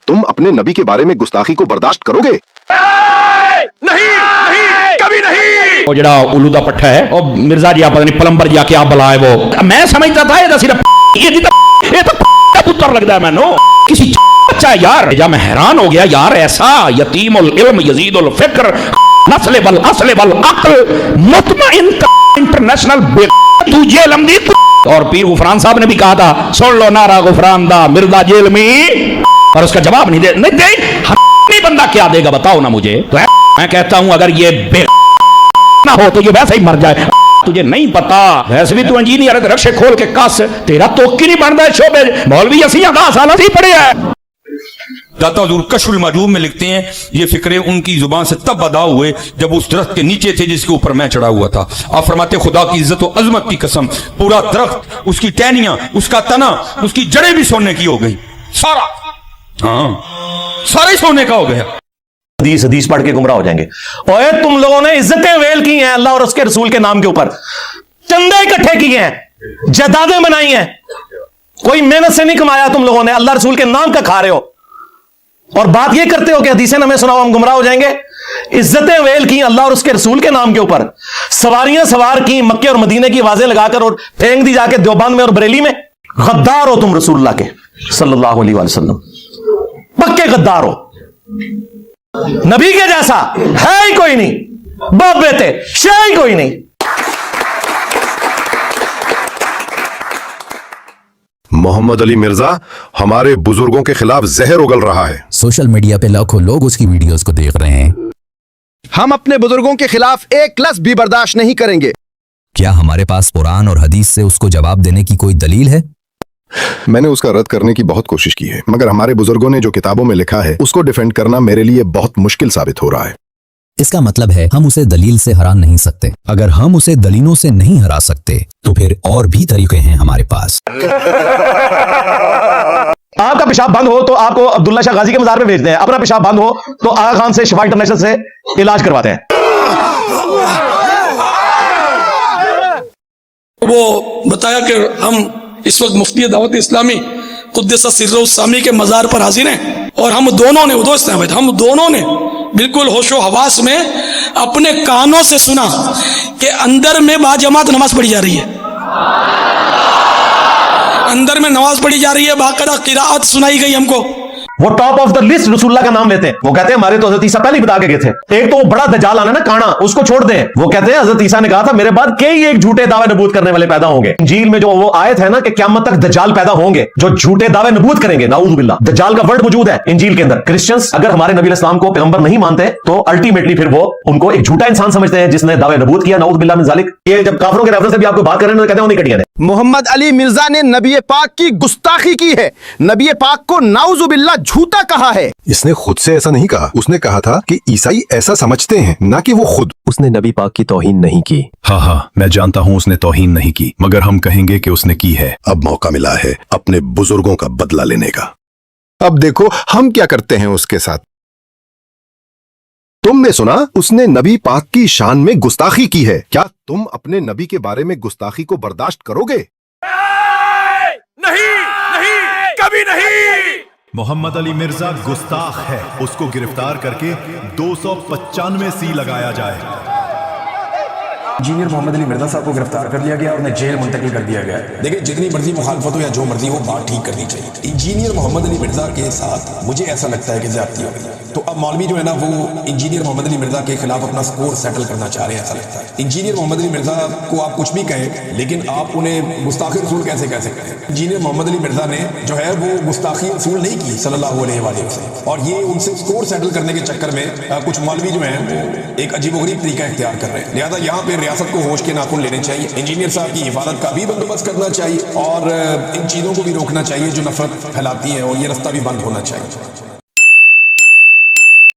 तुम अपने नबी के बारे में गुस्ताखी को बर्दाश्त करोगे? नहीं, नहीं, कभी नहीं। वो जड़ा उल्लू दा पट्ठा है और मिर्जा जी आप पता नहीं पलंबर जी क्या बला है वो, मैं समझता था ये सिर्फ ये तो पुत्र लगता है मैंने किसी बच्चा यार। जब मैं हैरान हो गया यार, ऐसा यतीमुल इल्म यजीदुल फिक्र नस्ल वल अस्ल वल अक्ल मुतमइन इंटरनेशनल तू जेल अमदी। और पीर गुफरान साहब ने भी कहा था, सुन लो नारा गुफरान दा मिर्जा जेल में, और उसका जवाब नहीं दे बंदा क्या देगा बताओ ना मुझे। तो मैं कहता हूं अगर ये ना हो तो ये वैसे ही मर जाए। तुझे नहीं पता वैसे भी तू इंजीनियर है, रक्शे खोल के कस, तेरा तो की नहीं बनता है शोबे। मौलवी असी 10 साल से पड़े है। दाता हुजूर कश्फुल माजूब में लिखते हैं, ये फिक्रे उनकी जुबान से तब अदा हुए जब उस दरख्त के नीचे थे जिसके ऊपर मैं चढ़ा हुआ था। आप फरमाते खुदा की इज्जत और अजमत की कसम, पूरा दरख्त, उसकी टहनियां, उसका तना, उसकी जड़ें भी सोने की हो गई, सारा, हाँ सारा ही सोने का हो गया। हदीस पढ़ के गुमराह हो जाएंगे। ओए तुम लोगों ने इज्जतें वेल की हैं अल्लाह और उसके रसूल के नाम के ऊपर, चंदे इकट्ठे किए हैं, जायदादें बनाई हैं, कोई मेहनत से नहीं कमाया तुम लोगों ने, अल्लाह रसूल के नाम का खा रहे हो और बात ये करते हो कि हदीसें हमें सुनाओ हम गुमराह हो जाएंगे। इज्जतें वेल की अल्लाह और उसके रसूल के नाम के ऊपर, सवारियां सवार की मक्के और मदीने की आवाजें लगाकर और फेंक दी जाके देवबंद में और बरेली में। गद्दार हो तुम रसूलुल्लाह के सल्लल्लाहु अलैहि वसल्लम, पक्के गद्दार हो। नबी के जैसा है ही कोई नहीं, बाप बेटे शे ही कोई नहीं। मोहम्मद अली मिर्जा हमारे बुजुर्गों के खिलाफ जहर उगल रहा है। सोशल मीडिया पे लाखों लोग उसकी वीडियोस को देख रहे हैं। हम अपने बुजुर्गों के खिलाफ एक लफ्ज भी बर्दाश्त नहीं करेंगे। क्या हमारे पास कुरान और हदीस से उसको जवाब देने की कोई दलील है? मैंने उसका रद्द करने की बहुत कोशिश की है, मगर हमारे बुजुर्गों ने जो किताबों में लिखा है उसको डिफेंड करना मेरे लिए बहुत मुश्किल साबित हो रहा है। इसका मतलब है हम उसे दलील से हरा नहीं सकते। अगर हम उसे दलीलों से नहीं हरा सकते तो फिर और भी तरीके हैं हमारे पास। आपका पेशाब बंद हो तो आपको अब्दुल्ला शाह गाजी के मजार पे भेजते हैं, अपना पेशाब बंद हो तो आगा खान से शिफा इंटरनेशनल से इलाज करवाते हैं। वो बताया कि हम इस वक्त मुफ्ती दावत इस्लामी कुद्दस सिर्रुल सामी के मजार पर हाजिर हैं और हम दोनों ने हम दोनों ने बिल्कुल होशो हवास में अपने कानों से सुना कि अंदर में बाजमात नमाज पढ़ी जा रही है, अंदर में नमाज पढ़ी जा रही है, बाकायदा किराअत सुनाई गई हमको। वो टॉप ऑफ द लिस्ट रसूलुल्लाह का नाम लेते हैं। वो कहते हैं हमारे तो हजरत ईसा पहले ही बता के गए थे। एक तो वो बड़ा दज्जाल आना ना काना, उसको छोड़ दें। वो कहते हैं हजरत ईसा ने कहा था मेरे बाद कई एक झूठे दावे नबूत करने वाले पैदा होंगे। इंजील में जो वो आयत है ना कि क़यामत तक दज्जाल पैदा होंगे जो झूठे दावे नबूत करेंगे, नाऊज़ु बिल्लाह। दज्जाल का वर्ड मौजूद है इंजील के अंदर। क्रिश्चियंस अगर हमारे नबी इस्लाम को पैगंबर नहीं मानते तो अल्टीमेटली फिर वो उनको एक झूठा इंसान समझते हैं जिसने दावे नबूत किया, नाऊज़ु बिल्लाह मिन ज़ालिक। ये जब काफिरों के रेफरेंस से भी आपको बात कर रहे हैं कहते हैं वो नहीं कटिया। मोहम्मद अली मिर्जा ने नबी पाक की गुस्ताखी की है, नबी पाक को नाउज़ु बिल्लाह झूठा कहा है। इसने खुद से ऐसा नहीं कहा, उसने कहा था कि ईसाई ऐसा समझते हैं, ना कि वो खुद। उसने नबी पाक की तौहीन नहीं की। हाँ, मैं जानता हूँ उसने तौहीन नहीं की, मगर हम कहेंगे कि उसने की है। अब मौका मिला है अपने बुजुर्गों का बदला लेने का। अब देखो हम क्या करते हैं उसके साथ। तुमने सुना उसने नबी पाक की शान में गुस्ताखी की है, क्या तुम अपने नबी के बारे में गुस्ताखी को बर्दाश्त करोगे? नहीं, नहीं, कभी नहीं। मोहम्मद अली मिर्जा गुस्ताख है, उसको गिरफ्तार करके 295 सी लगाया जाए। इंजीनियर मोहम्मद अली मिर्जा साहब को गिरफ्तार कर लिया गया और उन्हें जेल मुंतकिल कर दिया गया। देखिए जितनी मर्जी मुखालफत हो या जो मर्जी हो, बात ठीक करनी चाहिए। इंजीनियर मोहम्मद अली मिर्जा के साथ मुझे ऐसा लगता है कि ज्यादती हो गई। तो अब मौलवी जो है ना वो इंजीनियर मोहम्मद अली मिर्जा के खिलाफ अपना स्कोर सेटल करना चाह रहे हैं, ऐसा लगता है। इंजीनियर मोहम्मद अली मिर्जा को आप कुछ भी कहें लेकिन आप उन्हें गुस्ताखी रसूल कैसे कह सकते हैं? इंजीनियर मोहम्मद अली मिर्जा ने जो है वो गुस्ताखी रसूल नहीं की सल्लल्लाहु अलैहि वसल्लम, और ये उनसे स्कोर सेटल करने के चक्कर में कुछ मौलवी जो है वो एक अजीबोगरीब तरीका इख्तियार कर रहे हैं। लिहाजा यहाँ पे रियासत को होश के नाखून लेने चाहिए, इंजीनियर साहब की हिफाजत का भी बंदोबस्त करना चाहिए और इन चीज़ों को भी रोकना चाहिए जो नफरत फैलाती है, और ये रास्ता भी बंद होना चाहिए।